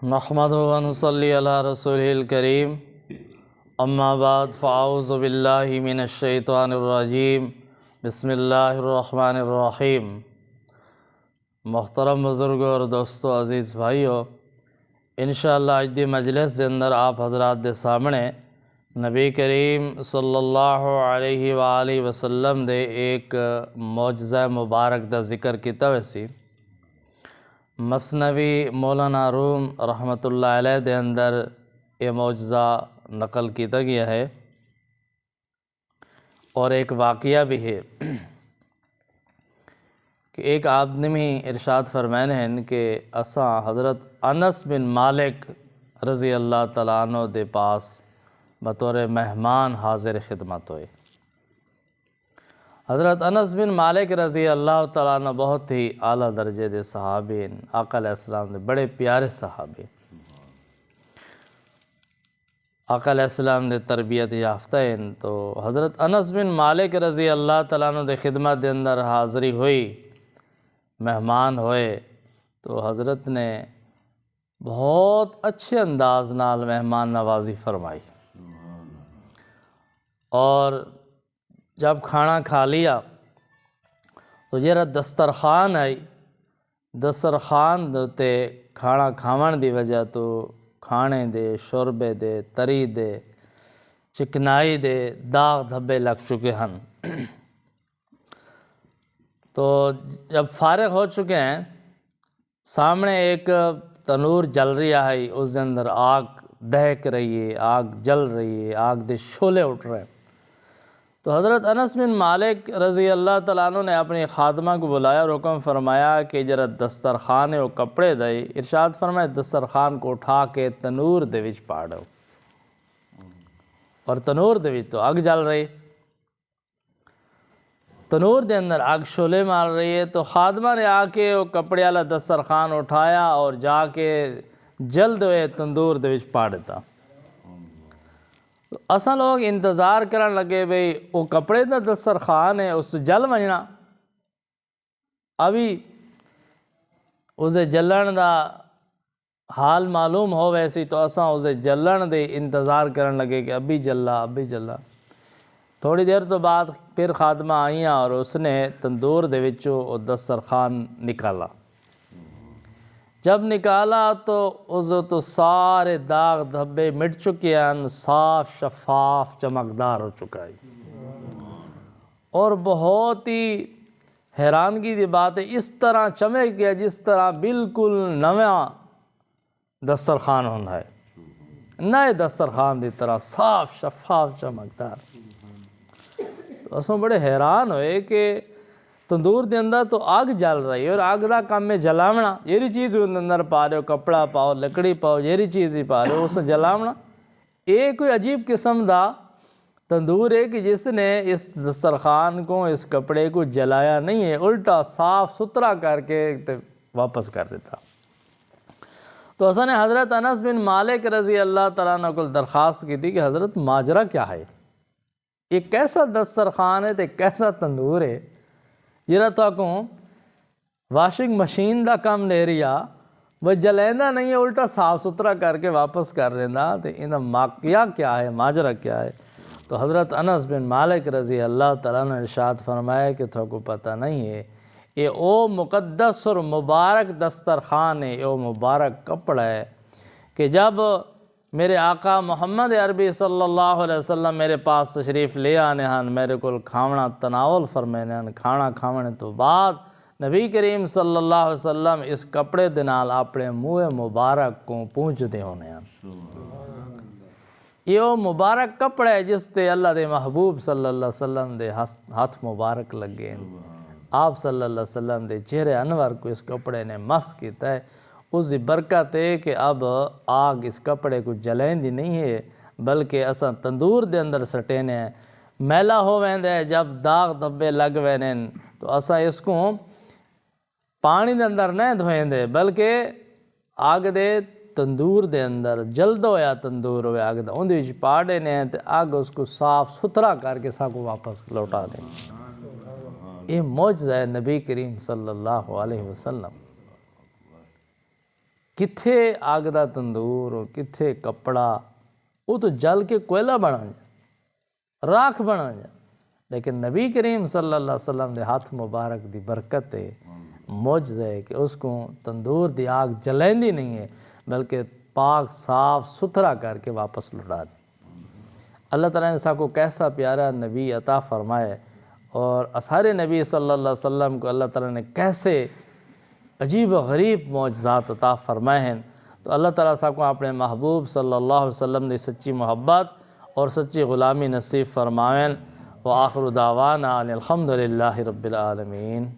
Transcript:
नहमदुहु व नसल्ली अला रसूलिल करीम अम्मा बाद फ़अऊज़ु बिल्लाहि मिनश शैतानिर रजीम बिस्मिल्लाहिर रहमानिर रहीम। मोहतरम बुज़ुर्गों और दोस्तों, अज़ीज़ भाइयों, इंशाअल्लाह अज दी मजलिस के अंदर आप हज़रात दे सामने नबी करीम सल्लल्लाहु अलैहि वालैहि वसल्लम दे एक मौजज़ा मुबारक दा ज़िक्र कीता वैसी। मसनवी मौलाना रूम रहमतुल्लाह अलैह दे अंदर ये मौजज़ा नकल किया गया है और एक वाक़या भी है कि एक आदमी इरशाद फरमाने हैं कि असा हज़रत अनस बिन मालिक रज़ी अल्लाह तआला अन्हु दे पास बतौर मेहमान हाजिर खिदमत हुए। हज़रत अनस बिन मालिक रज़ी अल्लाह तआला अन्हु बहुत ही आला दर्जे दे सहाबीन, आका अलैहिस्सलाम दे बड़े प्यारे सहाबी, आका अलैहिस्सलाम दे तरबियत याफ्ता हैं। तो हज़रत अनस बिन मालिक रज़ी अल्लाह तआला अन्हु दे खिदमत दे अंदर हाज़री हुई, मेहमान होए, तो हज़रत ने बहुत अच्छे अंदाज नाल मेहमान नवाजी फरमाई और जब खाना खा लिया तो जरा दस्तरखान आई, दस्तरखान ते खाना खावन दी वजह तो खाने दे, शोरबे दे, तरी दे, चिकनाई दे दाग धब्बे लग चुके हैं। तो जब फारिग हो चुके हैं, सामने एक तनूर जल रहा है, उस अंदर आग दहक रही है, आग जल रही है, आग दे शोले उठ रहे हैं। तो हज़रत अनस बिन मालिक रज़ी अल्लाह तआला अन्हु ने अपनी खादमा को बुलाया और हुक्म फरमाया कि जरा दस्तरखान और कपड़े दे। इरशाद फरमाया दस्तरखान को उठा के तनूर दे विच पा दो, और तनूर दे विच तो आग जल रही, तनूर दे अंदर आग शोले मार रही है। तो खादमा ने आके वो कपड़े वाला दस्तरखान उठाया और जाके जल्द हुए तंदूर दे विच पा दिता। तो असा लोग इंतज़ार करन लगे, भाई वो कपड़े का दस्तरखान है, उस जल वजना, अभी उसे जलन का हाल मालूम हो वैसी, तो असा उसे जलन दे इंतज़ार करन लगे कि अभी जला, अभी जला। थोड़ी देर तो बाद फिर खादमा आईयां और उसने तंदूर दे विचों वो दस्तरखान निकाला। जब निकाला तो उस तो सारे दाग धब्बे मिट चुके हैं, साफ शफाफ चमकदार हो चुका है। और बहुत ही हैरानगी की बात है, इस तरह चमक गया जिस तरह बिल्कुल नवा दस्तरखान होता है, नए दस्तरखान की तरह साफ शफाफ चमकदार। तो असों बड़े हैरान हुए कि तंदूर के अंदर तो आग जल रही है और आग का काम है जलावना। जेरी चीज़ अंदर पा रहे हो, कपड़ा पाओ, लकड़ी पाओ, जेरी चीज़ ही पा रहे हो, उसे जलावना। ये कोई अजीब किस्म का तंदूर है कि जिसने इस दस्तरखान को, इस कपड़े को जलाया नहीं है, उल्टा साफ सुथरा करके वापस कर देता। तो असा ने हज़रत अनस बिन मालिक रज़ी अल्लाह तआला अन्हु को दरख्वास्त की थी कि हज़रत माजरा क्या है, ये कैसा दस्तरखान है, तो कैसा तंदूर है जरा तो वाशिंग मशीन का काम ले रहा, वह जलैंदा नहीं है, उल्टा साफ सुथरा करके वापस कर देना। तो इनका वाक़या क्या है, माजरा क्या है? तो हज़रत अनस बिन मालिक रज़ी अल्लाह तआला ने इरशाद फरमाया कि थोको पता नहीं है, ये ओ मुक़द्दस और मुबारक दस्तरखान है, ओ मुबारक कपड़ा है कि जब मेरे आका मोहम्मद अरबी सल्लल्लाहु अलैहि वसल्लम मेरे पास तशरीफ़ ले आने हैं, मेरे को खावना तनावल फरमाने हैं, खाना खाने तो बाद नबी करीम सल्लल्लाहु अलैहि वसल्लम इस कपड़े दे नाल अपने मुँह मुबारक को पूंछते होने हैं। ये वो मुबारक कपड़ा है जिस ते अल्लाह दे महबूब सल्लल्लाहु अलैहि वसल्लम दे हाथ मुबारक लगे। आप सल्लल्लाहु अलैहि वसल्लम दे चेहरे अनवर को इस कपड़े ने मस किया है। उसकी बरकत है कि अब आग इस कपड़े को जलेंदी नहीं है, बल्कि असा तंदूर दे अंदर सटेने मैला हो वेंदा है। जब दाग धब्बे लग वेने तो असा इसको पानी दे अंदर नहीं धोएंदे, बल्कि आग दे तंदूर दे अंदर जलदा होया तंदूर होया आग दा उहदे विच पा देने ते आग उसको साफ सुथरा करके साको वापस लौटा दें। ये मौजज़ा है नबी करीम सल्लल्लाहु अलैहि वसल्लम। کتھے آگ دا تندور اور کتھے کپڑا، وہ تو جل کے کوئلہ بنا جا، راکھ بنا جا، لیکن نبی کریم صلی اللہ علیہ وسلم دے ہاتھ مبارک دی برکت ہے، معجزہ ہے کہ اس کو تندور دی آگ جلائندی نہیں ہے بلکہ پاک صاف ستھرا کر کے واپس لٹا دی۔ اللہ تعالیٰ نے سا کو کیسا پیارا نبی عطا فرمائے، اور اثار نبی صلی اللہ علیہ وسلم کو اللہ تعالیٰ نے کیسے عجیب و غریب معجزات عطا فرمائے ہیں۔ تو اللہ تعالیٰ سا کو اپنے محبوب صلی اللہ علیہ وسلم نے سچی محبت اور سچی غلامی نصیب فرمائیں۔ وآخر دعوانا ان الحمد للہ رب العالمین۔